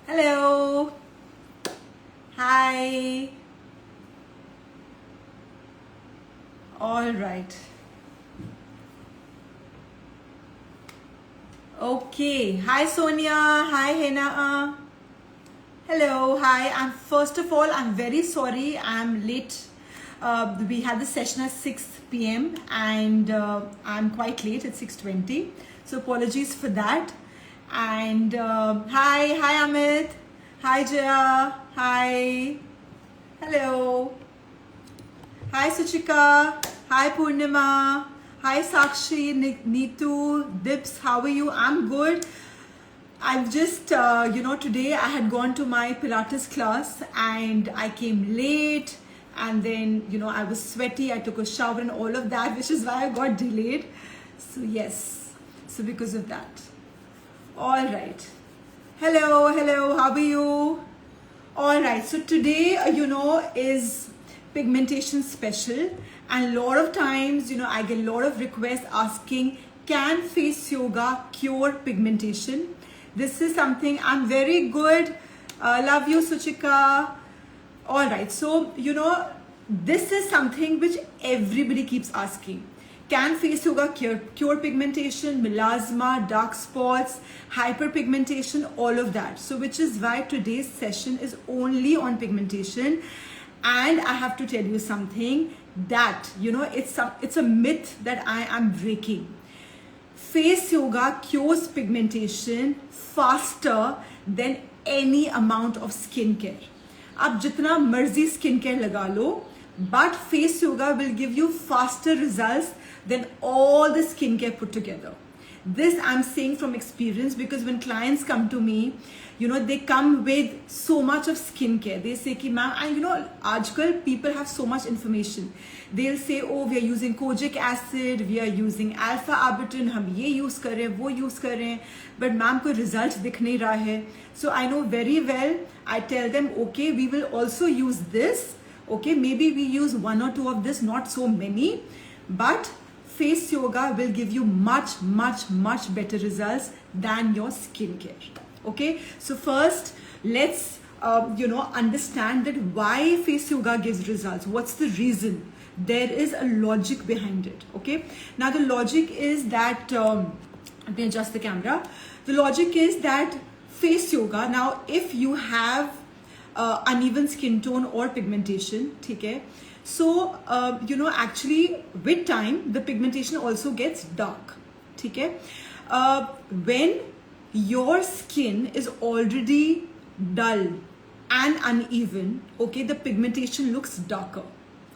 Hello. Hi. All right. Okay. Hi Sonia. Hi Hena. Hello. Hi. First of all, I'm very sorry I'm late. We had the session at 6 p.m. and I'm quite late at 6:20. So apologies for that. And hi Amit. Hi Jaya. Hi. Hello. Hi Suchika. Hi Purnima. Hi Sakshi, Neetu, Dips. How are you? I'm good. I've just, today I had gone to my Pilates class and I came late. And then, I was sweaty. I took a shower and all of that, which is why I got delayed. So yes. So because of that. All right. Hello. How are you? All right. So today, is pigmentation special. And a lot of times, I get a lot of requests asking, can face yoga cure pigmentation? This is something I'm very good. Love you, Suchika. All right. So, this is something which everybody keeps asking. Can face yoga cure pigmentation, melasma, dark spots, hyperpigmentation, all of that? So which is why today's session is only on pigmentation. And I have to tell you something that, it's a myth that I am breaking. Face yoga cures pigmentation faster than any amount of skincare. आप जितना मर्जी skincare लगा लो, but face yoga will give you faster results than all the skincare put together. This I'm saying from experience, because when clients come to me, they come with so much of skincare. They say, ki, ma'am, and aajkal people have so much information. They'll say, oh, we are using kojic acid, we are using alpha arbutin, hum ye use kar rahe hain, wo use kar rahe hain, but ma'am ko result dikh nahi raha hai. So I know very well. I tell them, okay, we will also use this. Okay, maybe we use one or two of this, not so many, but face yoga will give you much better results than your skincare. Okay, so first let's understand that why face yoga gives results. What's the reason? There is a logic behind it. Okay, now the logic is that let me adjust the camera. The logic is that face yoga, now if you have uneven skin tone or pigmentation, okay, so actually with time the pigmentation also gets dark, okay. When your skin is already dull and uneven, okay, the pigmentation looks darker.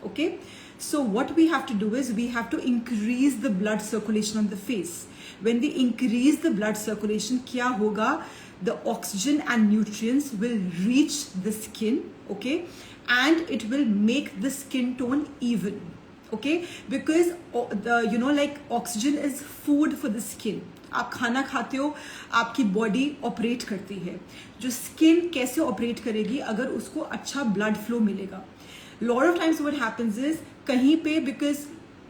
Okay, so what we have to do is we have to increase the blood circulation on the face. When we increase the blood circulation, kya hoga? The oxygen and nutrients will reach the skin, okay, and it will make the skin tone even, okay, because like oxygen is food for the skin. आप खाना खाते हो, आपकी body operate करती है. जो skin कैसे operate करेगी अगर उसको अच्छा ब्लड फ्लो मिलेगा. Lot of times what happens is कहीं पे, because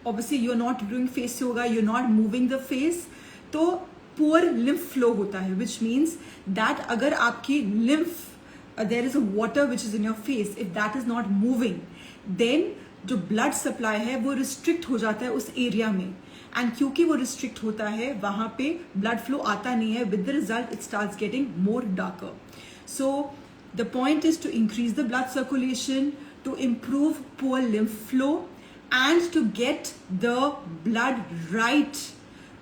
obviously you are not doing face yoga, you are not moving the face, तो पुअर लिम्फ फ्लो होता है, विच मीन्स दैट अगर आपकी lymph there is a water which is in your face, if that is not moving, then जो blood supply है वो restrict हो जाता है उस एरिया में. एंड क्योंकि वो रिस्ट्रिक्ट होता है वहां पे ब्लड फ्लो आता नहीं है, with the result it starts getting more darker. So the point is to increase the blood circulation, to improve poor lymph flow and to get the blood right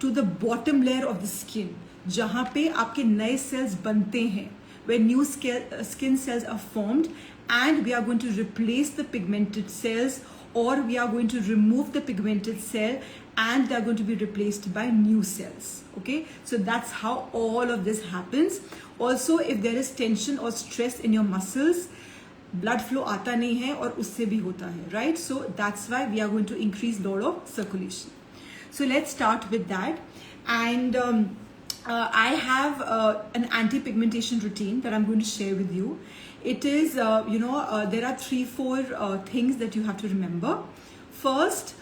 to the bottom layer of the skin, जहां पे आपके नए sales बनते हैं, where new skin cells are formed, and we are going to replace the pigmented cells, or we are going to remove the pigmented cell and they are going to be replaced by new cells. Okay, so that's how all of this happens. Also, if there is tension or stress in your muscles, blood flow आता नहीं है और उससे भी होता है, right? So that's why we are going to increase lot of circulation. So let's start with that. And I have an anti-pigmentation routine that I'm going to share with you. It is, there are 3-4 things that you have to remember. First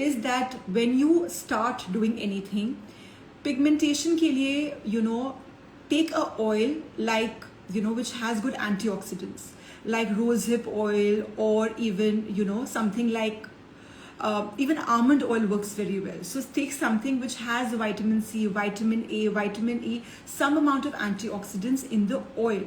is that when you start doing anything, pigmentation के लिए, take a oil like which has good antioxidants, like rosehip oil, or even, something like even almond oil works very well. So take something which has vitamin C, vitamin A, vitamin E, some amount of antioxidants in the oil,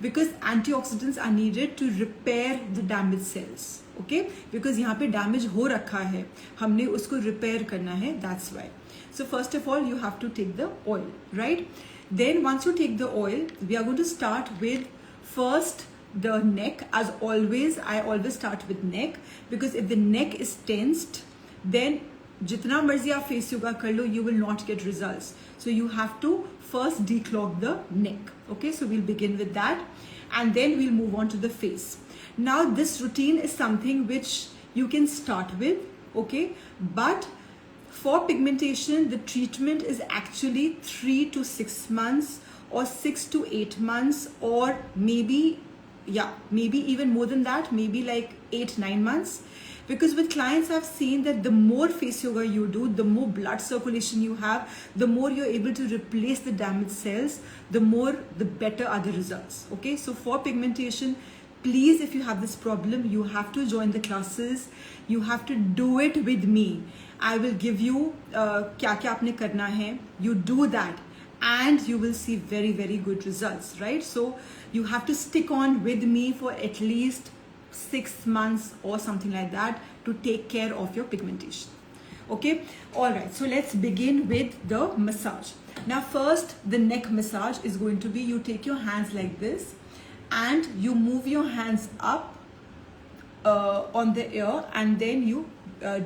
because antioxidants are needed to repair the damaged cells. Okay, because यहाँ पे damage हो रखा है, हमने उसको repair करना है, that's why. So first of all, you have to take the oil, right? Then once you take the oil, we are going to start with first the neck. As always, I always start with neck, because if the neck is tensed, then jitna marzi aap face yoga kar lo, you will not get results. So you have to first declog the neck. Okay, so we'll begin with that, and then we'll move on to the face. Now this routine is something which you can start with, okay, but for pigmentation, the treatment is actually 3 to 6 months, or 6 to 8 months, or maybe even more than that, maybe like 8-9 months. Because with clients, I've seen that the more face yoga you do, the more blood circulation you have, the more you're able to replace the damaged cells, the better are the results. Okay, so for pigmentation, please, if you have this problem, you have to join the classes. You have to do it with me. I will give you kya aapne karna hai. You do that, and you will see very, very good results, right? So you have to stick on with me for at least 6 months or something like that to take care of your pigmentation. Okay, all right, so let's begin with the massage. Now first, the neck massage is going to be, you take your hands like this and you move your hands up on the ear, and then you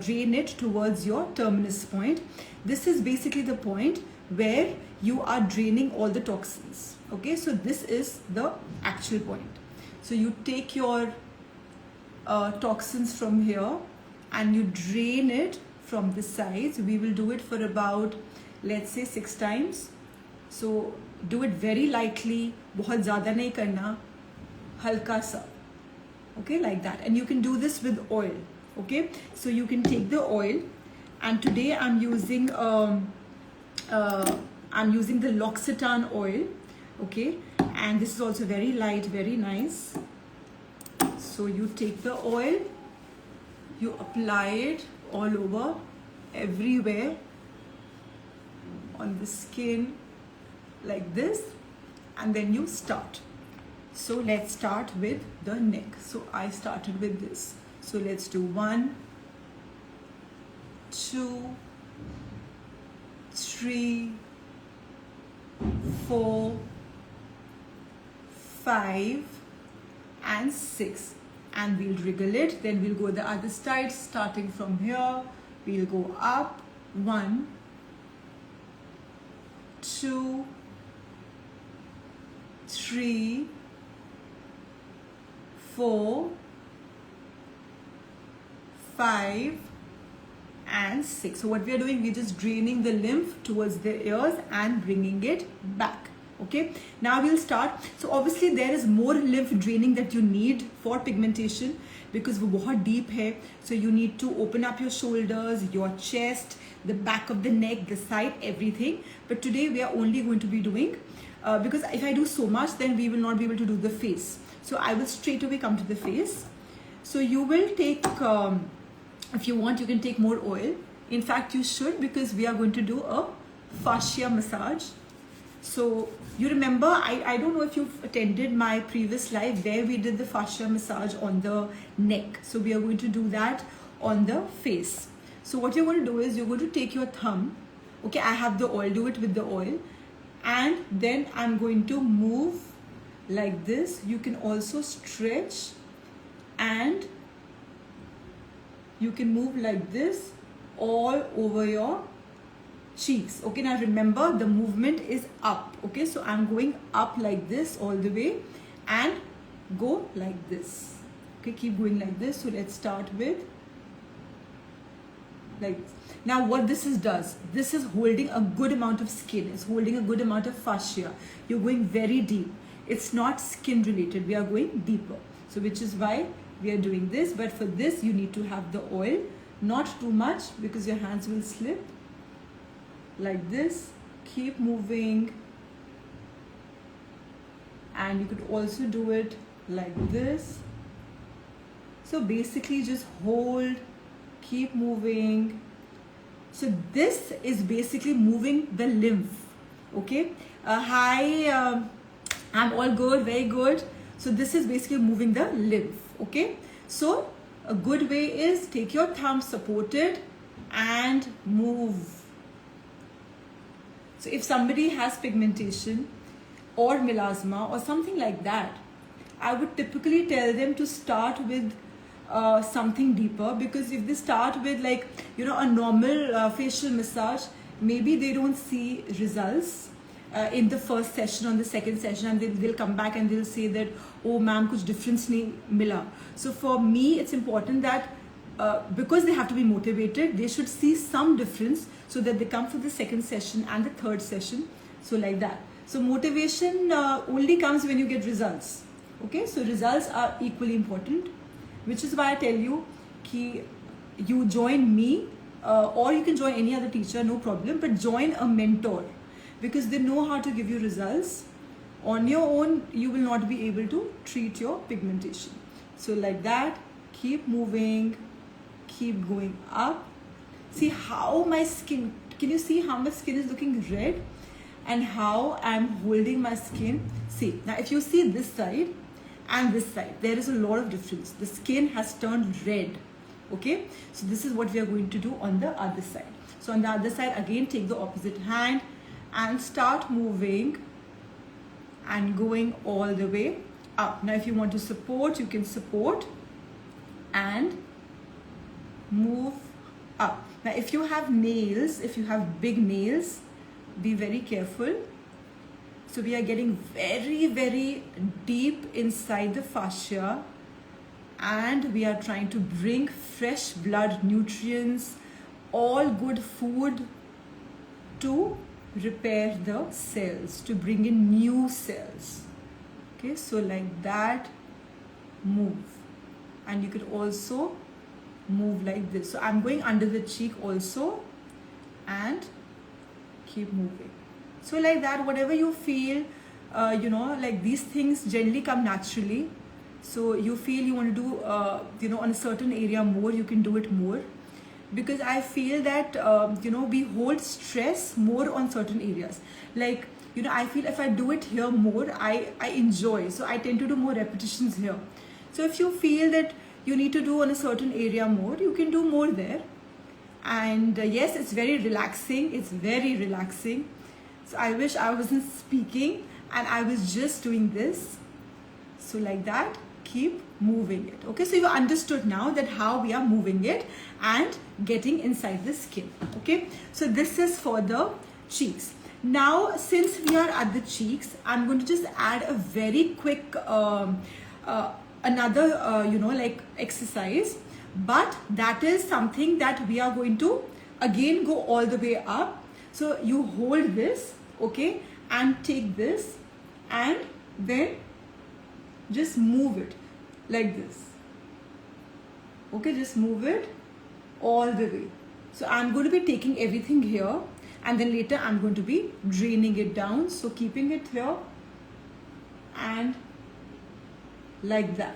drain it towards your terminus point. This is basically the point where you are draining all the toxins. Okay, so this is the actual point. So you take your toxins from here and you drain it from the sides. We will do it for about, let's say, 6 times. So do it very lightly, बहुत ज़्यादा नहीं करना, हल्का सा. Okay, like that. And you can do this with oil. Okay, so you can take the oil, and today I'm using the L'Occitane oil. Okay, and this is also very light, very nice. So you take the oil, you apply it all over, everywhere on the skin like this, and then you start. So let's start with the neck. So I started with this. So let's do 1, 2, 3, 4, 5, and 6. And we'll wriggle it. Then we'll go the other side, starting from here. We'll go up. 1, 2, 3, 4, 5, and 6. So what we are doing, we're just draining the lymph towards the ears and bringing it back. Okay, now we'll start. So obviously there is more lymph draining that you need for pigmentation, because वो बहुत deep है. So you need to open up your shoulders, your chest, the back of the neck, the side, everything. But today we are only going to be doing, because if I do so much, then we will not be able to do the face. So I will straight away come to the face. So you will take, if you want, you can take more oil. In fact, you should, because we are going to do a fascia massage. So you remember, I don't know if you've attended my previous live where we did the fascia massage on the neck. So we are going to do that on the face. So what you're going to do is you're going to take your thumb. Okay, I have the oil, do it with the oil. And then I'm going to move like this. You can also stretch, and you can move like this all over your cheeks. Okay, now remember, the movement is up. Okay, so I'm going up like this all the way and go like this. Okay, keep going like this. So let's start with like this. Now what this does, this is holding a good amount of skin. It's holding a good amount of fascia. You're going very deep. It's not skin related. We are going deeper. So which is why we are doing this. But for this, you need to have the oil, not too much, because your hands will slip. Like this, keep moving, and you could also do it like this. So basically just hold, keep moving. So this is basically moving the lymph. Okay. Hi, I'm all good, very good. So this is basically moving the lymph. Okay. So a good way is take your thumb supported and move. So if somebody has pigmentation or melasma or something like that, I would typically tell them to start with something deeper, because if they start with like, you know, a normal facial massage, maybe they don't see results in the first session, on the second session, and they'll come back and they'll say that, oh ma'am, kuch difference nahi mila. So for me, it's important that because they have to be motivated, they should see some difference so that they come for the second session and the third session. So like that. So motivation only comes when you get results. Okay, so results are equally important, which is why I tell you ki you join me or you can join any other teacher, no problem, but join a mentor, because they know how to give you results. On your own, you will not be able to treat your pigmentation. So like that, keep moving, keep going up. See how my skin, can you see how my skin is looking red and how I'm holding my skin? See, now if you see this side and this side, there is a lot of difference. The skin has turned red. Okay, so this is what we are going to do on the other side. So on the other side, again, take the opposite hand and start moving and going all the way up. Now if you want to support, you can support and move up. Now if you have nails, if you have big nails, be very careful. So we are getting very, very deep inside the fascia, and we are trying to bring fresh blood, nutrients, all good food to repair the cells, to bring in new cells. Okay, so like that, move. And you could also move like this. So I'm going under the cheek also and keep moving. So like that, whatever you feel, you know, like these things generally come naturally. So you feel you want to do, you know, on a certain area more, you can do it more. Because I feel that, you know, we hold stress more on certain areas. Like, you know, I feel if I do it here more, I enjoy. So I tend to do more repetitions here. So if you feel that you need to do on a certain area more, you can do more there. And yes, it's very relaxing. It's very relaxing. So I wish I wasn't speaking and I was just doing this. So like that, keep moving it. Okay, so you understood now that how we are moving it and getting inside the skin. Okay, so this is for the cheeks. Now since we are at the cheeks, I'm going to just add a very quick another you know, like exercise, but that is something that we are going to again go all the way up. So you hold this, okay, and take this and then just move it like this. Okay, just move it all the way. So I'm going to be taking everything here and then later I'm going to be draining it down. So keeping it here and like that.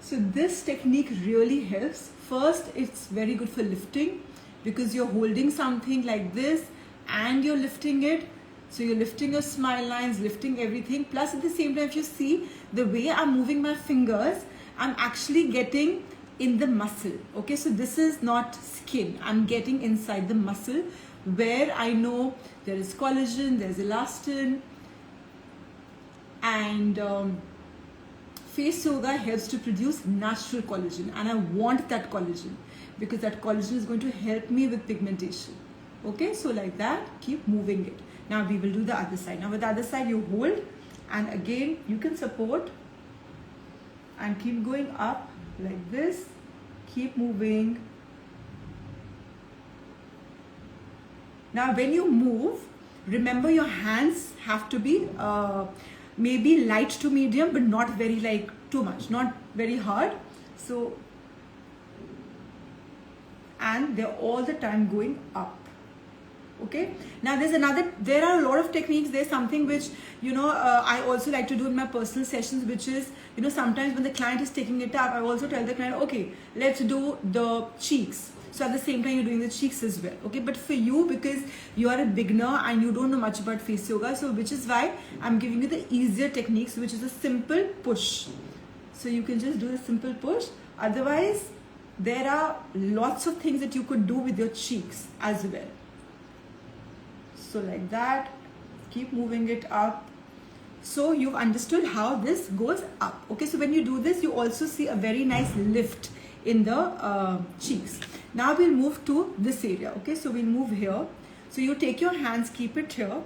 So this technique really helps. First, it's very good for lifting because you're holding something like this and you're lifting it. So you're lifting your smile lines, lifting everything. Plus at the same time, if you see the way I'm moving my fingers, I'm actually getting in the muscle. Okay, so this is not skin. I'm getting inside the muscle where I know there is collagen, there's elastin, and face yoga helps to produce natural collagen, and I want that collagen because that collagen is going to help me with pigmentation. Okay, so like that, keep moving it. Now we will do the other side. Now with the other side, you hold and again you can support and keep going up like this. Keep moving. Now when you move, remember your hands have to be maybe light to medium, but not very like too much, not very hard. So, and they're all the time going up. Okay, now there are a lot of techniques. There's something which, I also like to do in my personal sessions, which is, sometimes when the client is taking it up, I also tell the client, okay, let's do the cheeks. So at the same time, you're doing the cheeks as well. Okay, but for you, because you are a beginner and you don't know much about face yoga, so which is why I'm giving you the easier techniques, which is a simple push. So you can just do a simple push. Otherwise, there are lots of things that you could do with your cheeks as well. So like that, keep moving it up. So you've understood how this goes up. Okay, so when you do this, you also see a very nice lift in the cheeks. Now we'll move to this area. Okay, so we'll move here. So you take your hands, keep it here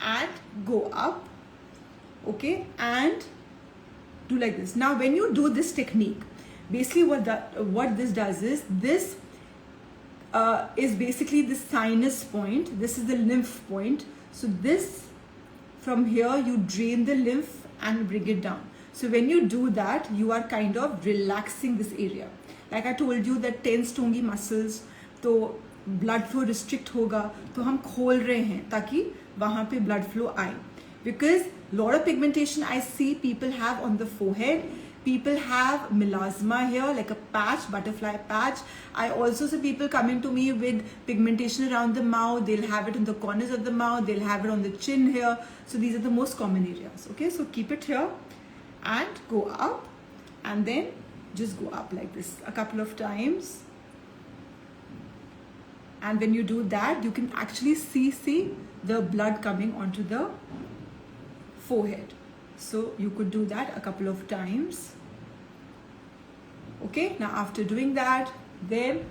and go up. Okay, and do like this. Now when you do this technique, basically what this does is, this is basically the sinus point. This is the lymph point. So this, from here, you drain the lymph and bring it down. So when you do that, you are kind of relaxing this area. Like I told you that tense होंगी muscles, तो blood flow restrict होगा, तो हम खोल रहे हैं ताकि वहाँ पे blood flow आए. Because lot of pigmentation I see people have on the forehead. People have melasma here, like a patch, butterfly patch. I also see people coming to me with pigmentation around the mouth. They'll have it in the corners of the mouth. They'll have it on the chin here. So these are the most common areas. Okay, so keep it here and go up, and then just go up like this a couple of times. And when you do that, you can actually see the blood coming onto the forehead. So you could do that a couple of times. Okay, now after doing that, then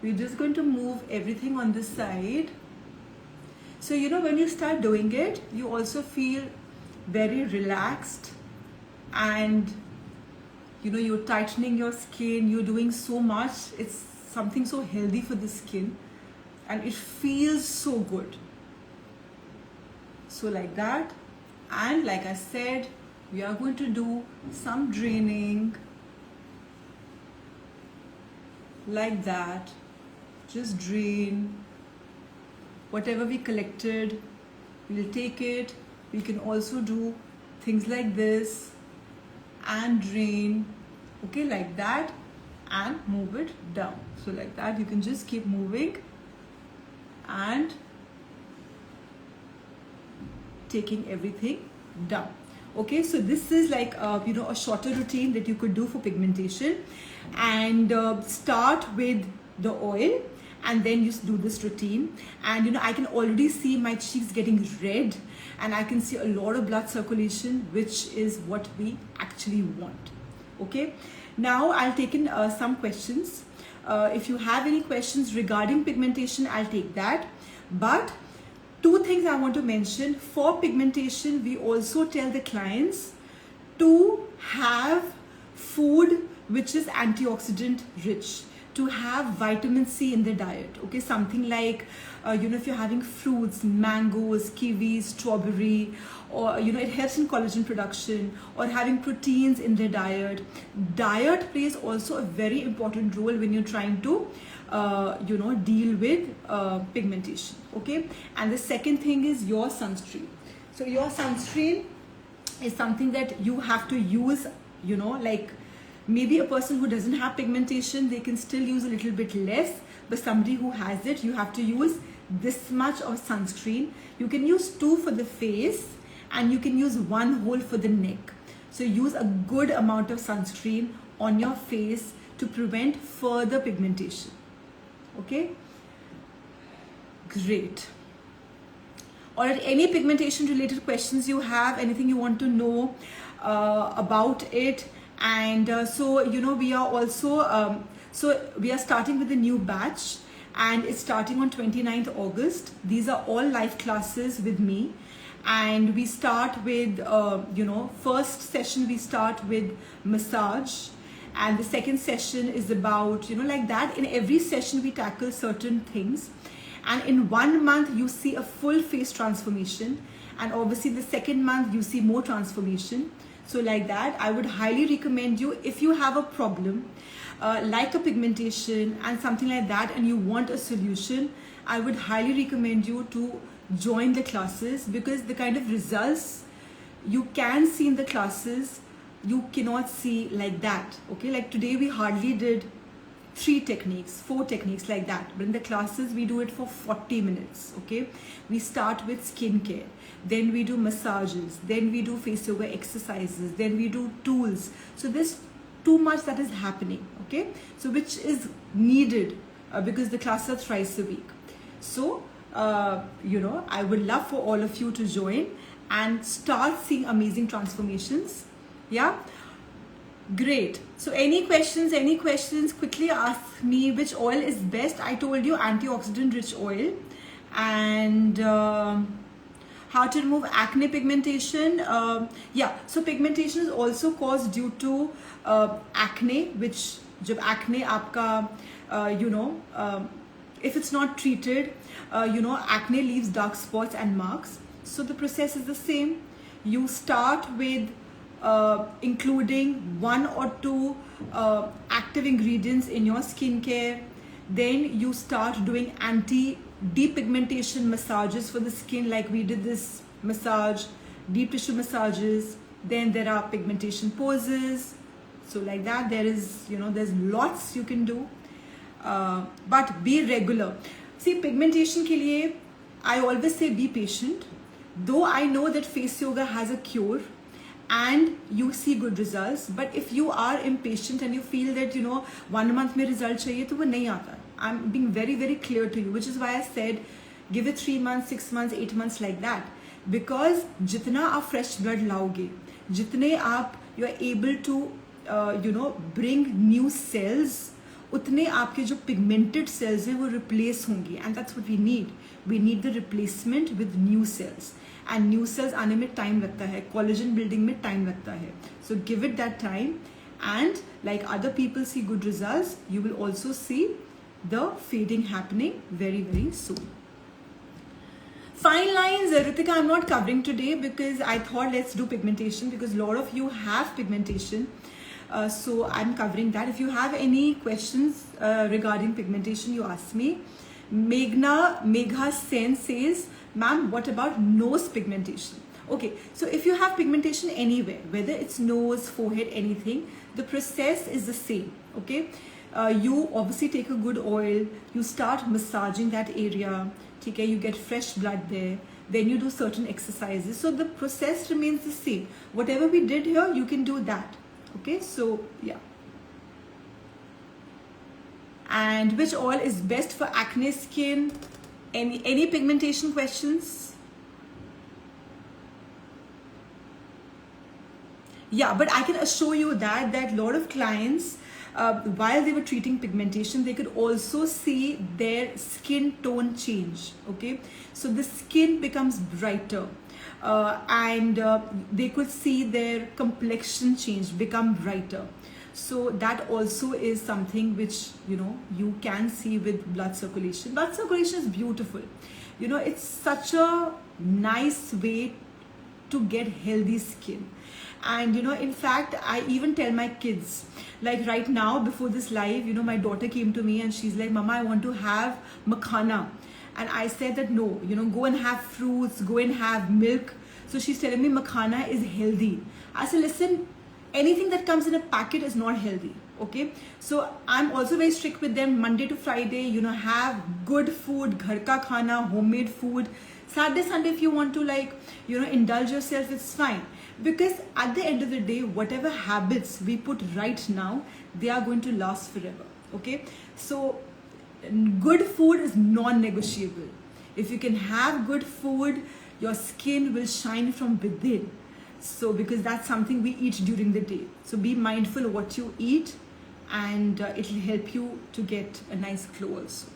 we're just going to move everything on this side. So when you start doing it, you also feel very relaxed, and you're tightening your skin, you're doing so much. It's something so healthy for the skin and it feels so good. So like that. And like I said, we are going to do some draining like that. Just drain whatever we collected. We'll take it. We can also do things like this and drain, okay, like that, and move it down. So like that, you can just keep moving and taking everything down. Okay, so this is like a shorter routine that you could do for pigmentation, and start with the oil and then just do this routine. And I can already see my cheeks getting red, and I can see a lot of blood circulation, which is what we actually want. Okay, now I'll take in some questions. If you have any questions regarding pigmentation, I'll take that. But two things I want to mention. For pigmentation, we also tell the clients to have food which is antioxidant rich, to have vitamin C in the diet. Okay, something like if you're having fruits, mangoes, kiwis, strawberry, or it helps in collagen production, or having proteins in their diet. Diet plays also a very important role when you're trying to deal with pigmentation. Okay, and the second thing is your sunscreen. So your sunscreen is something that you have to use, like maybe a person who doesn't have pigmentation, they can still use a little bit less, but somebody who has it, you have to use this much of sunscreen. You can use 2 for the face and you can use 1 whole for the neck. So use a good amount of sunscreen on your face to prevent further pigmentation. Okay, great. Or any pigmentation related questions you have, anything you want to know about it. And so we are also we are starting with a new batch, and it's starting on 29th August. These are all live classes with me, and we start with first session we start with massage, and the second session is about like that. In every session we tackle certain things, and in 1 month you see a full face transformation, and obviously the second month you see more transformation. So like that, I would highly recommend you, if you have a problem like a pigmentation and something like that, and you want a solution, I would highly recommend you to join the classes, because the kind of results you can see in the classes, you cannot see like that. Okay, like today we hardly did 3 techniques, 4 techniques like that, but in the classes we do it for 40 minutes. Okay, we start with skincare, then we do massages, then we do face yoga exercises, then we do tools. So there's too much that is happening. Okay, so which is needed because the classes are thrice a week. So I would love for all of you to join and start seeing amazing transformations. Yeah, great. So any questions, quickly ask me which oil is best. I told you antioxidant rich oil. And how to remove acne pigmentation. So pigmentation is also caused due to acne, which jab acne aapka if it's not treated, acne leaves dark spots and marks. So the process is the same. You start with including 1 or 2 active ingredients in your skincare. Then you start doing anti-depigmentation massages for the skin, like we did this massage, deep tissue massages. Then there are pigmentation poses. So like that, there is, there's lots you can do. But be regular. See, pigmentation ke liye, I always say be patient. Though I know that face yoga has a cure and you see good results, but if you are impatient and you feel that 1 month mein result chahiye, to wo nahi aata. I'm being very, very clear to you, which is why I said give it 3 months, 6 months, 8 months, like that. Because jitna aap fresh blood laoge, jitne aap you are able to bring new cells, उतने आपके जो pigmented cells हैं वो replace होंगी, and that's what we need. We need the replacement with new cells, and new cells आने में time लगता है, collagen building में time लगता है. So give it that time, and like other people see good results, you will also see the fading happening very, very soon. Fine lines, Ritika, I'm not covering today because I thought let's do pigmentation, because a lot of you have pigmentation. So I'm covering that. If you have any questions regarding pigmentation, you ask me. Megha Sen says, ma'am, what about nose pigmentation? Okay, so if you have pigmentation anywhere, whether it's nose, forehead, anything, the process is the same. Okay, you obviously take a good oil, you start massaging that area. Okay, you get fresh blood there. Then you do certain exercises. So the process remains the same. Whatever we did here, you can do that. Okay, so yeah. And which oil is best for acne skin? Any pigmentation questions? Yeah, but I can assure you that a lot of clients, while they were treating pigmentation, they could also see their skin tone change. Okay, so the skin becomes brighter. And they could see their complexion change, become brighter. So that also is something which you can see with blood circulation. Blood circulation is beautiful. It's such a nice way to get healthy skin. And in fact, I even tell my kids, like right now before this live, my daughter came to me and she's like, Mama, I want to have makhana. And I said that no, go and have fruits, go and have milk. So she's telling me makhana is healthy. I said, listen, anything that comes in a packet is not healthy. Okay, so I'm also very strict with them. Monday to Friday, have good food, ghar ka khana, homemade food. Saturday, Sunday, if you want to indulge yourself, it's fine. Because at the end of the day, whatever habits we put right now, they are going to last forever. Okay, so good food is non-negotiable. If you can have good food, your skin will shine from within. So because that's something we eat during the day. So be mindful of what you eat, and it will help you to get a nice glow also.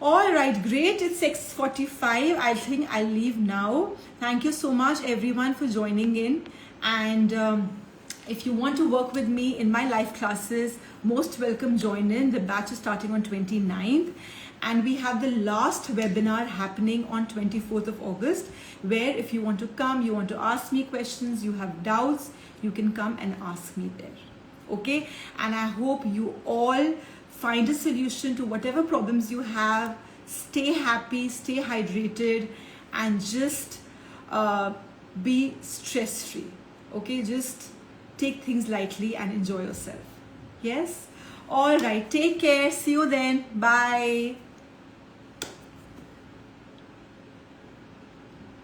All right, great. It's 6:45. I think I'll leave now. Thank you so much everyone for joining in. And if you want to work with me in my live classes, most welcome, join in. The batch is starting on 29th. And we have the last webinar happening on 24th of August, where if you want to come, you want to ask me questions, you have doubts, you can come and ask me there. Okay? And I hope you all find a solution to whatever problems you have. Stay happy, stay hydrated, and just be stress-free. Okay? Just take things lightly and enjoy yourself. Yes? All right. Take care. See you then. Bye.